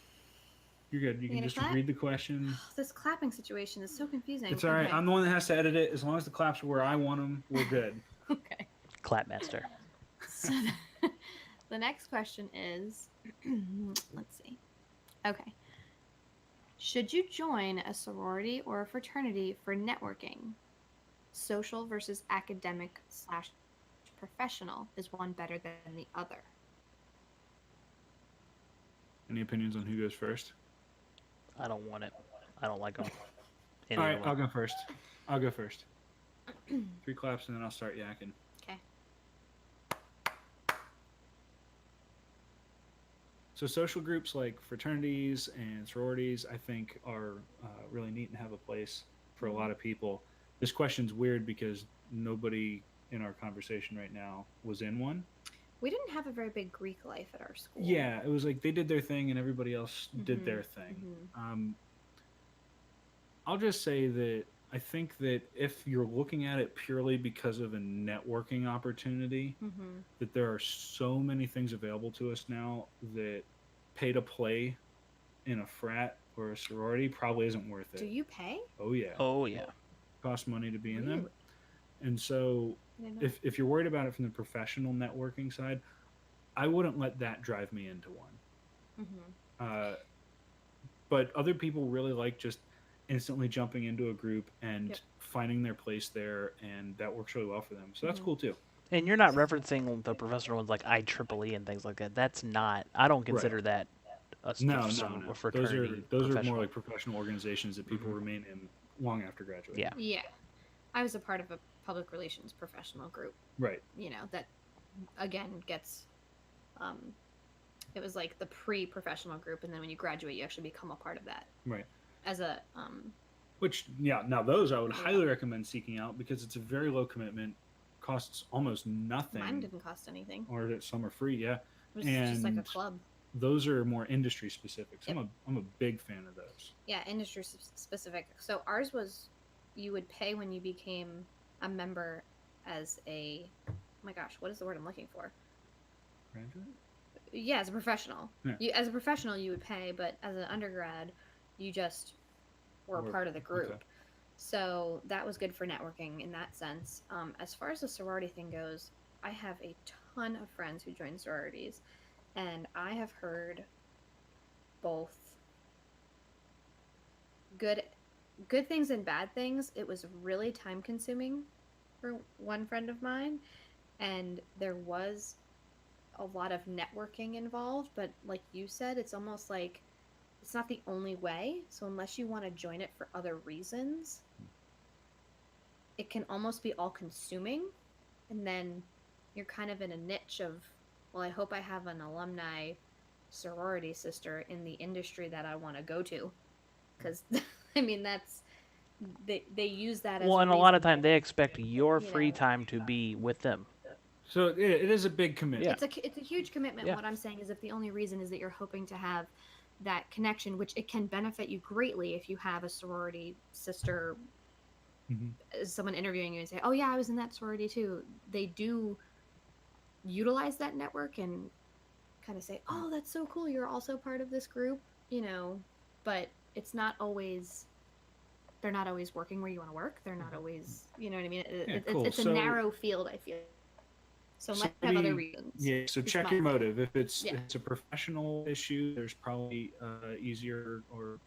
You're good. You You can gonna just clap? read the question. This clapping situation is so confusing. It's all right. Okay. I'm the one that has to edit it. As long as the claps are where I want them, we're good. Okay. Clapmaster. So the next question is, let's see. Okay. Should you join a sorority or a fraternity for networking? Social versus academic / professional, is one better than the other? Any opinions on who goes first? I don't want it. I don't like them. All right, I'll go first. I'll go first. 3 claps and then I'll start yakking. Okay. So social groups like fraternities and sororities, I think, are really neat and have a place for a lot of people. This question's weird because nobody in our conversation right now was in one. We didn't have a very big Greek life at our school. Yeah, it was like they did their thing and everybody else did their thing. I'll just say that I think that if you're looking at it purely because of a networking opportunity, Mm-hmm. that there are so many things available to us now that pay to play in a frat or a sorority probably isn't worth it. Do you pay? Oh yeah, Oh yeah. costs money to be in them. Really? And so I didn't know. if you're worried about it from the professional networking side, I wouldn't let that drive me into one. Mhm. But other people really like just instantly jumping into a group and Yep. finding their place there, and that works really well for them. So that's Mhm. cool too. And you're not referencing the professional ones like IEEE and things like that. That's not. I don't consider that a No, a Those fraternity. are more professional. like professional organizations that people Mhm. remain in long after graduating. Yeah. Yeah. I was a part of a public relations professional group, Right. that again gets it was like the pre-professional group, and then when you graduate you actually become a part of that Right. as a Which, yeah, now those I would Yeah. highly recommend seeking out because it's a very low commitment, costs almost nothing, mine didn't cost anything. or that some are free. Yeah, It was just like a And- club. those are more industry specific. So Yep. I'm a big fan of those. Yeah, industry specific. So ours was you would pay when you became a member as a oh my gosh, what is the word I'm looking for? Graduate? Yeah, as a professional. Yeah. You as a professional you would pay, but as an undergrad you just were a Or- part of the group. okay. So that was good for networking in that sense. As far as the sorority thing goes, I have a ton of friends who join sororities, and I have heard both good things and bad things. It was really time consuming for one friend of mine, and there was a lot of networking involved, but like you said, it's almost like it's not the only way. So unless you want to join it for other reasons, it can almost be all consuming, and then you're kind of in a niche of, well, I hope I have an alumni sorority sister in the industry that I want to go to, because I mean that's they use that as Well, a and a lot reason of time to, they expect your you free know, time to be with them. So it is a big commitment. it's a huge commitment. Yeah. What I'm saying is, if the only reason is that you're hoping to have that connection, which it can benefit you greatly if you have a sorority sister, Mhm. someone interviewing you and say, "Oh yeah, I was in that sorority too." They do utilize that network and kind of say, "Oh, that's so cool. You're also part of this group," you know. But it's not always. They're not always working where you want to work. They're not always, you know what I mean. Yeah, cool. It's a So narrow field, I feel. So So unless you have other maybe, reasons, yeah. So just check my your opinion. motive. If Yeah. it's a professional issue, there's probably easier or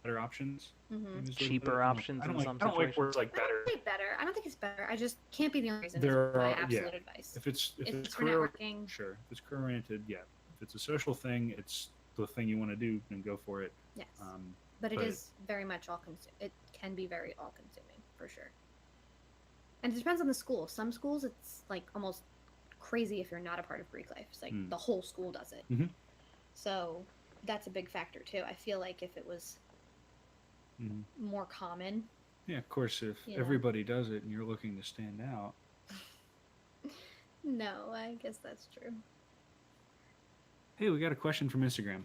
better options. Mm-hmm. Maybe is the way to put it. Cheaper options I don't in like. some I don't like situations. words like I don't better. think better. I don't think it's better. I just can't be the only reason. There Is my are yeah. absolute advice. If it's It's for career, networking. sure. If it's career oriented, yeah. If it's a social thing, it's the thing you want to do, then go for it. Yes, Um, but it but- is very much all consuming. It can be very all consuming for sure. And it depends on the school. Some schools, it's like almost crazy if you're not a part of Greek life. It's like Mm. the whole school does it. Mhm. So that's a big factor too. I feel like if it was mhm. more common, Yeah, of course. If Yeah. everybody does it and you're looking to stand out, no, I guess that's true. hey, we got a question from Instagram.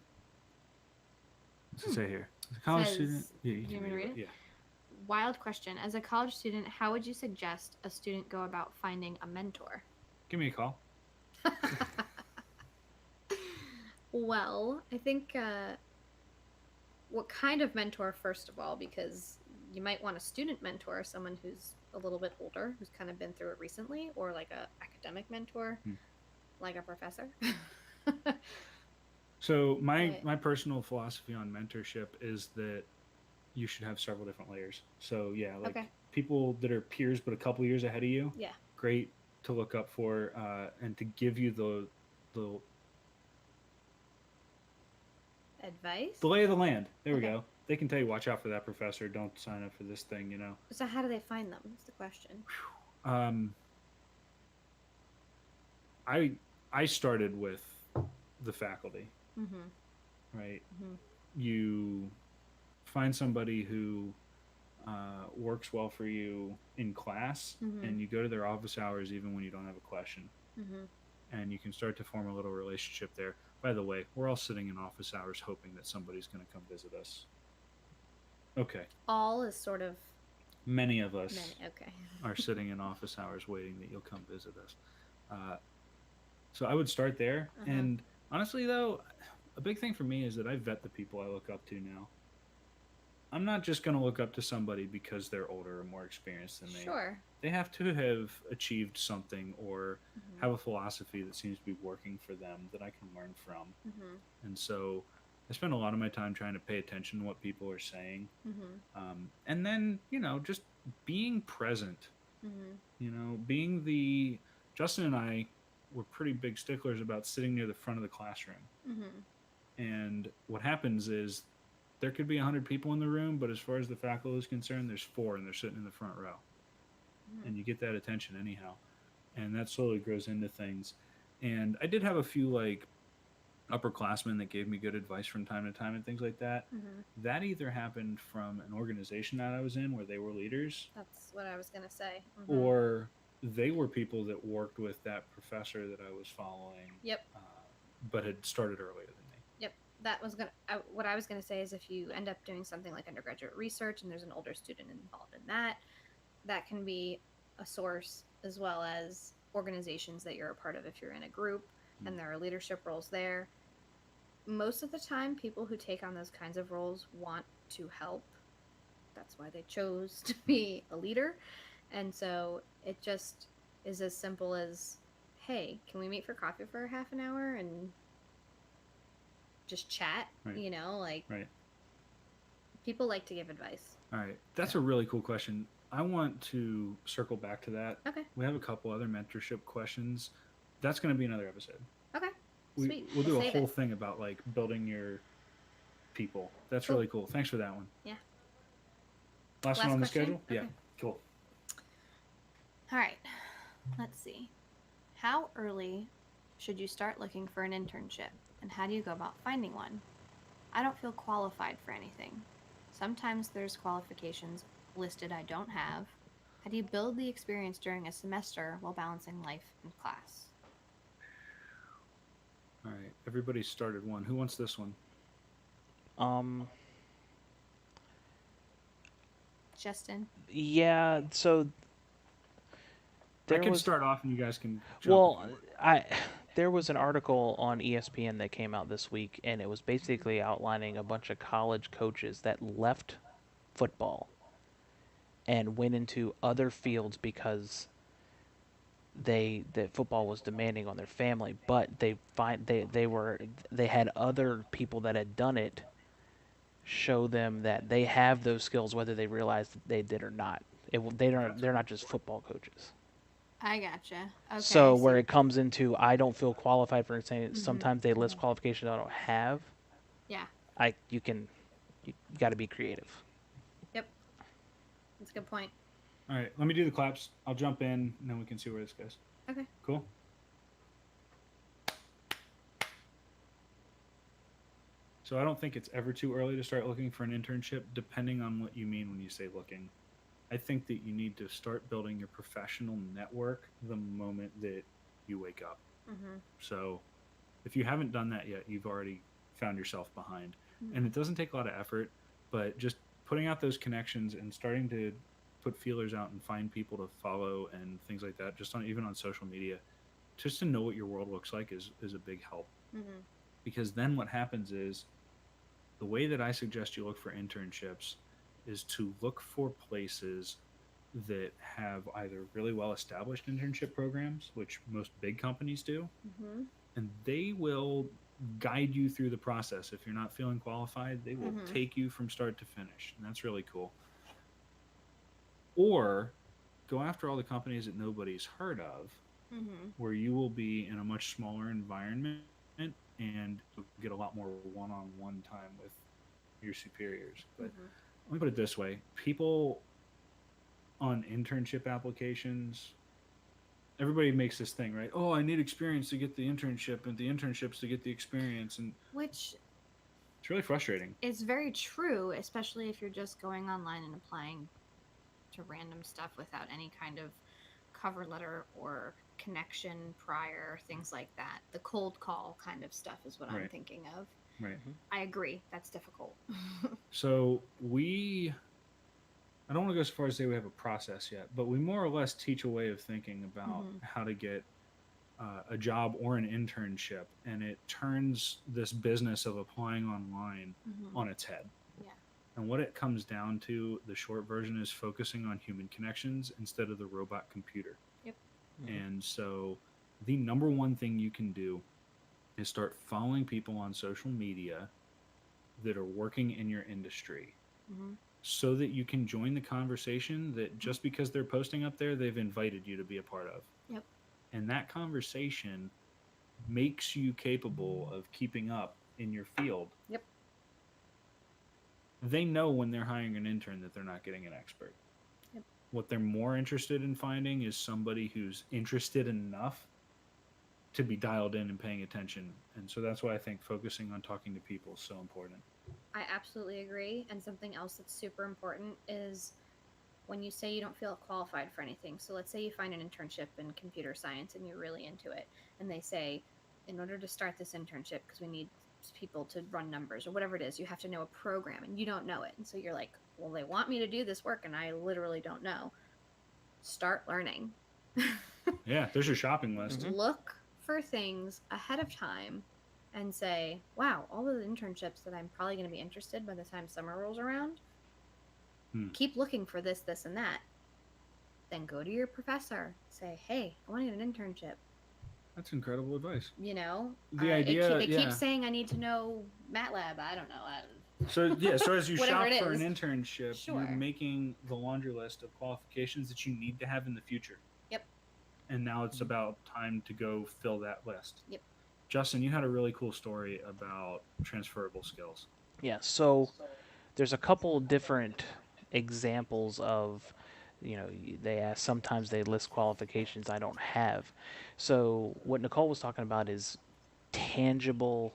What's it say here? As a college Says- student, yeah, you do you can want me to read read it. Yeah. Wild question. As a college student, how would you suggest a student go about finding a mentor? Give me a call. Well, I think what kind of mentor, first of all, because you might want a student mentor, someone who's a little bit older, who's kind of been through it recently, or like a academic mentor, Hmm. like a professor. So my Right. my personal philosophy on mentorship is that you should have several different layers. So yeah, like Okay. people that are peers but a couple years ahead of you, Yeah. great to look up for and to give you the Advice? lay of the land. There we Okay. go. They can tell you, watch out for that professor. Don't sign up for this thing. You know. So how do they find them? Is the question. Um, I started with the faculty, Mm-hmm. right? Mhm. You find somebody who works well for you in class, Mhm. and you go to their office hours even when you don't have a question, Mm-hmm. and you can start to form a little relationship there. By the way, we're all sitting in office hours hoping that somebody's going to come visit us. Okay, All is sort of many of us many. Okay. are sitting in office hours waiting that you'll come visit us. So I would start there. Uh-huh. And honestly, though, a big thing for me is that I vet the people I look up to now. I'm not just going to look up to somebody because they're older or more experienced than me. Sure. They have to have achieved something or Mm-hmm. have a philosophy that seems to be working for them that I can learn from. Mm-hmm. And so I spend a lot of my time trying to pay attention to what people are saying. Mm-hmm. And then, just being present. Mm-hmm. Being the Justin and I were pretty big sticklers about sitting near the front of the classroom. Mm-hmm. And what happens is there could be 100 people in the room, but as far as the faculty is concerned, there's 4 and they're sitting in the front row. And you get that attention anyhow. And that slowly grows into things. And I did have a few like upperclassmen that gave me good advice from time to time and things like that. Mm-hmm. That either happened from an organization that I was in where they were leaders, That's what I was gonna say. Mhm. or they were people that worked with that professor that I was following, Yep. but had started earlier than me. Yep. That was what I was gonna say is if you end up doing something like undergraduate research and there's an older student involved in that, that can be a source, as well as organizations that you're a part of if you're in a group and there are leadership roles there. Most of the time, people who take on those kinds of roles want to help. That's why they chose to be a leader. And so it just is as simple as, hey, can we meet for coffee for half an hour and just chat? Right. Like Right. people like to give advice. All right. That's a really cool question. I want to circle back to that. Okay. We have a couple other mentorship questions. That's going to be another episode. Okay. We'll We'll do a save whole it. thing about like building your people. That's Cool. really cool. Thanks for that one. Yeah. Last one Last on the question? schedule? Yeah. Okay. Cool. All right. Let's see. How early should you start looking for an internship, and how do you go about finding one? I don't feel qualified for anything. Sometimes there's qualifications listed I don't have. How do you build the experience during a semester while balancing life and class? All right. Everybody started one. Who wants this one? Justin? Yeah. So I there can was start off and you guys can jump. if well, you want. there was an article on ESPN that came out this week, and it was basically outlining a bunch of college coaches that left football and went into other fields because that football was demanding on their family, but they had other people that had done it show them that they have those skills whether they realize that they did or not. They're not just football coaches. I gotcha. Okay. So where it comes into I don't feel qualified for saying Mhm, sometimes they list qualifications I don't have. Yeah. You got to be creative. Yep. That's a good point. All right. Let me do the claps. I'll jump in and then we can see where this goes. Okay. Cool. So I don't think it's ever too early to start looking for an internship, depending on what you mean when you say looking. I think that you need to start building your professional network the moment that you wake up. Mm-hmm. So if you haven't done that yet, you've already found yourself behind. And it doesn't take a lot of effort, but just putting out those connections and starting to put feelers out and find people to follow and things like that, just on even on social media, just to know what your world looks like is a big help. Mm-hmm. Because then what happens is the way that I suggest you look for internships is to look for places that have either really well established internship programs, which most big companies do, Mm-hmm. and they will guide you through the process. If you're not feeling qualified, they will Mhm. take you from start to finish, and that's really cool. Or go after all the companies that nobody's heard of, Mm-hmm. where you will be in a much smaller environment and you'll get a lot more one-on-one time with your superiors. But Mm-hmm. let me put it this way: people on internship applications, everybody makes this thing, right? Oh, I need experience to get the internship, and the internships to get the experience, and Which it's really frustrating. is very true, especially if you're just going online and applying to random stuff without any kind of cover letter or connection prior, things like that. The cold call kind of stuff is what I'm Right. thinking of. Right. I agree. That's difficult. So I don't want to go so far as to say we have a process yet, but we more or less teach a way of thinking about Mhm. how to get a job or an internship, and it turns this business of applying online Mhm. on its head. Yeah. And what it comes down to, the short version, is focusing on human connections instead of the robot computer. Yep. Mhm. And so the number one thing you can do is start following people on social media that are working in your industry, Mhm. so that you can join the conversation that just because they're posting up there, they've invited you to be a part of. Yep. And that conversation makes you capable of keeping up in your field. Yep. They know when they're hiring an intern that they're not getting an expert. Yep. What they're more interested in finding is somebody who's interested enough to be dialed in and paying attention. And so that's why I think focusing on talking to people is so important. I absolutely agree. And something else that's super important is when you say you don't feel qualified for anything. So let's say you find an internship in computer science and you're really into it, and they say, in order to start this internship, because we need people to run numbers or whatever it is, you have to know a program, and you don't know it. And so you're like, well, they want me to do this work and I literally don't know. Start learning. Yeah, there's your shopping list. Mhm. Look for things ahead of time and say, wow, all of the internships that I'm probably going to be interested by the time summer rolls around, keep looking for this, this, and that. Then go to your professor. Say, hey, I want to get an internship. That's incredible advice. You know? The idea, They yeah. keep saying I need to know MATLAB. I don't know. So yeah, so as you Whatever shop it for an is. internship, Sure. you're making the laundry list of qualifications that you need to have in the future. Yep. And now it's Mhm. about time to go fill that list. Yep. Justin, you had a really cool story about transferable skills. Yeah, so there's a couple different examples of, they ask, sometimes they list qualifications I don't have. So what Nicole was talking about is tangible,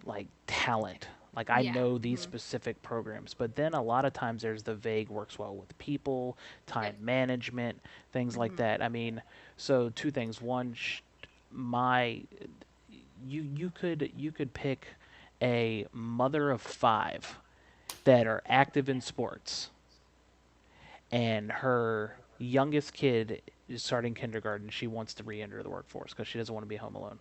like, talent. Like, I Yeah. know these Mhm. specific programs, but then a lot of times there's the vague, works well with people, time Yep. management, things like Mhm. that. I mean, so two things. One, my you could pick a mother of five that are active in sports, and her youngest kid is starting kindergarten. She wants to re-enter the workforce because she doesn't want to be home alone.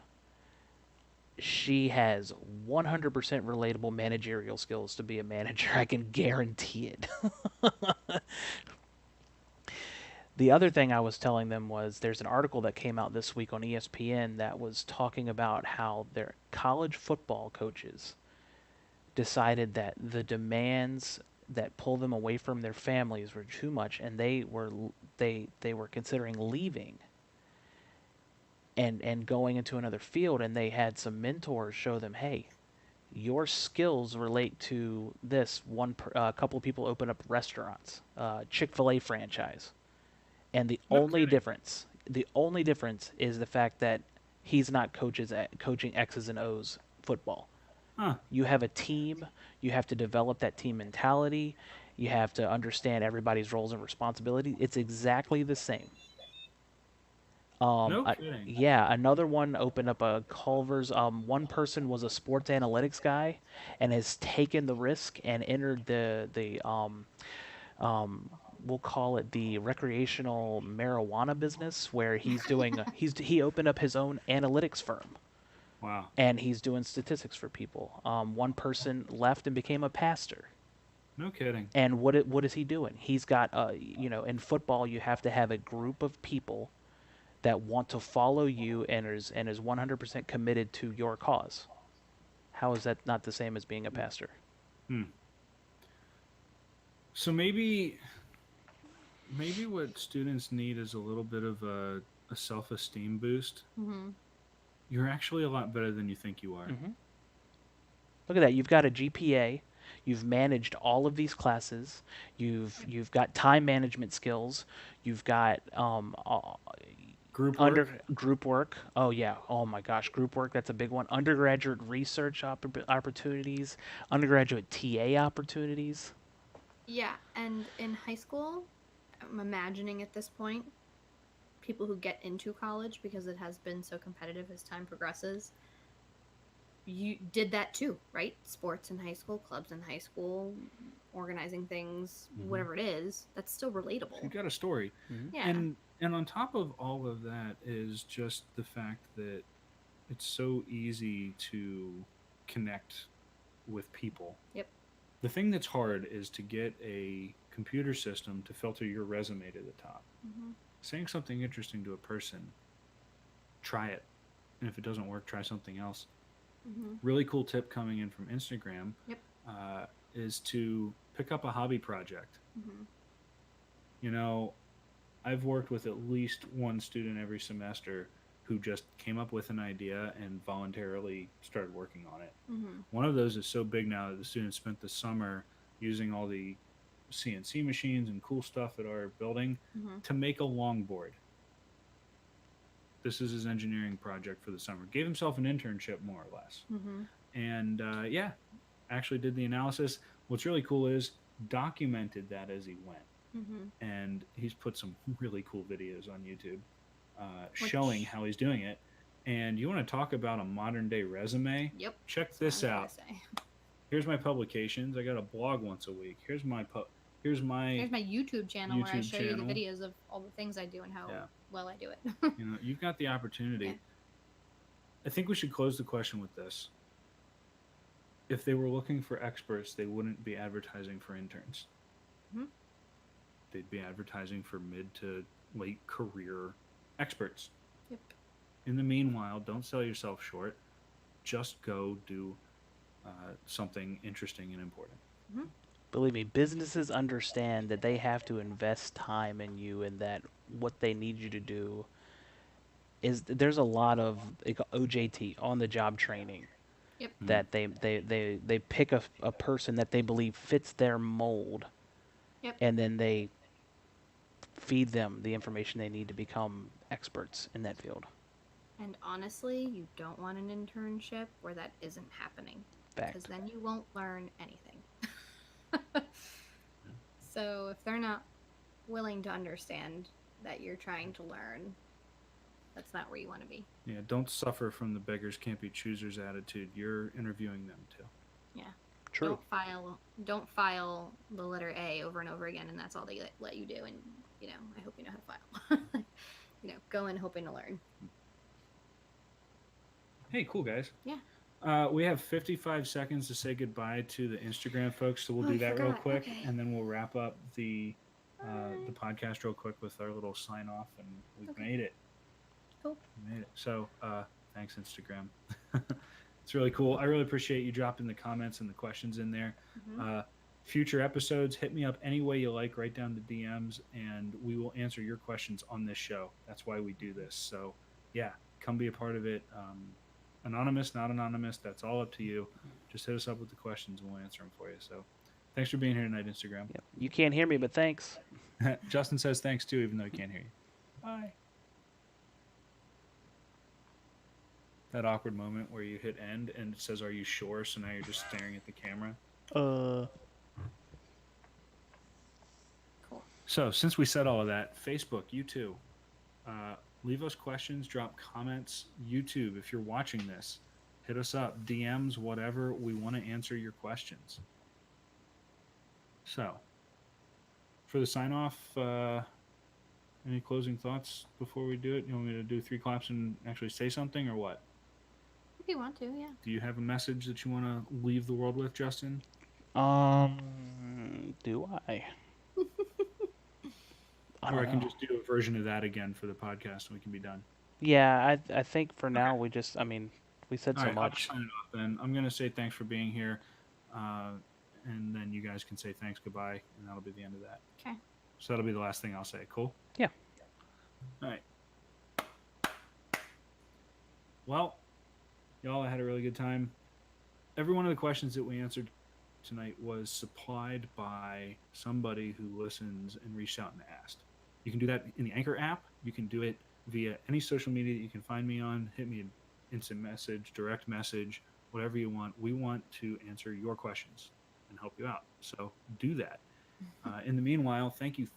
She has 100% relatable managerial skills to be a manager. I can guarantee it. The other thing I was telling them was there's an article that came out this week on ESPN that was talking about how their college football coaches decided that the demands that pull them away from their families were too much, and they were considering leaving and going into another field, and they had some mentors show them, hey, your skills relate to this. A couple of people open up restaurants, Chick-fil-A franchise, and the No only kidding. difference the only difference is the fact that he's not coaching X's and O's football. Huh. You have a team, you have to develop that team mentality, you have to understand everybody's roles and responsibility. It's exactly the same. No kidding. Yeah, another one opened up a Culver's. One person was a sports analytics guy, and has taken the risk and entered um, we'll call it the recreational marijuana business, where he opened up his own analytics firm, Wow. and he's doing statistics for people. One person left and became a pastor. No kidding. And what is he doing? He's got in football you have to have a group of people that want to follow you and is 100% committed to your cause. How is that not the same as being a pastor? Hmm. So maybe what students need is a little bit of a self-esteem boost. Mhm. You're actually a lot better than you think you are. Hmm. Look at that. You've got a GPA. You've managed all of these classes. You've got time management skills. You've got Group under work. group work. Oh yeah. Oh my gosh, group work. That's a big one. Undergraduate research opportunities. Undergraduate TA opportunities. Yeah, and in high school, I'm imagining at this point, people who get into college because it has been so competitive as time progresses, you did that too, right? Sports in high school, clubs in high school, organizing things, Mhm. whatever it is, that's still You relatable. got a story. Hmm. Yeah. And on top of all of that is just the fact that it's so easy to connect with people. Yep. The thing that's hard is to get a computer system to filter your resume to the top. Mm-hmm. Saying something interesting to a person, try it. And if it doesn't work, try something else. Mm-hmm. Really cool tip coming in from Instagram Yep. is to pick up a hobby project. Mm-hmm. You know, I've worked with at least one student every semester who just came up with an idea and voluntarily started working on it. Mm-hmm. One of those is so big now that the students spent the summer using all the CNC machines and cool stuff at our building Mm-hmm. to make a longboard. This is his engineering project for the summer. Gave himself an internship, more or less. Mm-hmm. And yeah, actually did the analysis. What's really cool is documented that as he went. Mm-hmm. And he's put some really cool videos on YouTube Which- showing how he's doing it. And you want to talk about a modern day resume? Yep. Check That's this what I out. was gonna say. Here's my publications. I got a blog once a week. Here's my Here's my YouTube channel where I YouTube show you the channel. videos of all the things I do and how Yeah. well I do it. You know, you've got the opportunity. Yeah. I think we should close the question with this. If they were looking for experts, they wouldn't be advertising for interns. Mhm. They'd be advertising for mid to late career experts. Yep. In the meanwhile, don't sell yourself short. Just go do something interesting and important. Believe me, businesses understand that they have to invest time in you, and that what they need you to do is there's a lot of OJT, on the job training, Yep. that they pick a person that they believe fits their mold, Yep. and then they feed them the information they need to become experts in that field. And honestly, you don't want an internship where that isn't happening, because Fact. then you won't learn anything. So if they're not willing to understand that you're trying to learn, that's not where you want to be. Yeah, don't suffer from the beggars can't be choosers attitude. You're interviewing them too. Yeah. True. Don't file the letter A over and over again, and that's all they let you do. And I hope you know how to file. Go in hoping to learn. Hey, cool guys. Yeah. We have 55 seconds to say goodbye to the Instagram folks, so we'll do I that real forgot. quick, Okay. and then we'll wrap up the podcast real quick with our little sign off, and we've Okay. made it. Cool. We made it. So, thanks Instagram. It's really cool. I really appreciate you dropping the comments and the questions in there. Mhm. Future episodes, hit me up any way you like, right down to DMs, and we will answer your questions on this show. That's why we do this. So, yeah, come be a part of it. Anonymous, not anonymous, that's all up to you. Just hit us up with the questions and we'll answer them for you. So, thanks for being here tonight, Instagram. Yep. You can't hear me, but thanks. Justin says thanks too, even though he can't hear you. Bye. That awkward moment where you hit end and it says, "Are you sure?" So now you're just staring at the camera. Cool. So since we said all of that, Facebook, you too. Leave us questions, drop comments. YouTube, if you're watching this, hit us up, DMs, whatever. We want to answer your questions. So, for the sign off, any closing thoughts before we do it? You want me to do 3 claps and actually say something, or what? If you want to, yeah. Do you have a message that you want to leave the world with, Justin? Do I? Or I can know. just do a version of that again for the podcast and we can be done. Yeah, I think for now we just, we said All so right, I'll much. just sign it off then. I'm going to say thanks for being here. And then you guys can say thanks, goodbye, and that'll be the end of that. Okay. So that'll be the last thing I'll say. Cool? Yeah. All right. Well, y'all, I had a really good time. Every one of the questions that we answered tonight was supplied by somebody who listens and reached out and asked. You can do that in the Anchor app. You can do it via any social media that you can find me on. Hit me an instant message, direct message, whatever you want. We want to answer your questions and help you out. So do that. In the meanwhile, thank you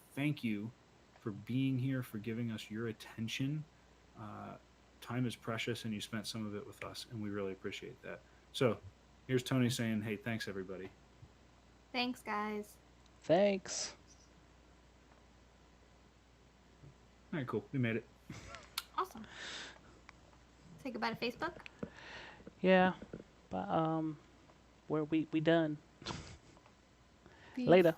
for being here, for giving us your attention. Time is precious, and you spent some of it with us, and we really appreciate that. So here's Tony saying, hey, thanks, everybody. Thanks, guys. Thanks. All right, cool. We made it. Awesome. Say goodbye to Facebook. Yeah, but we done. Peace. Later.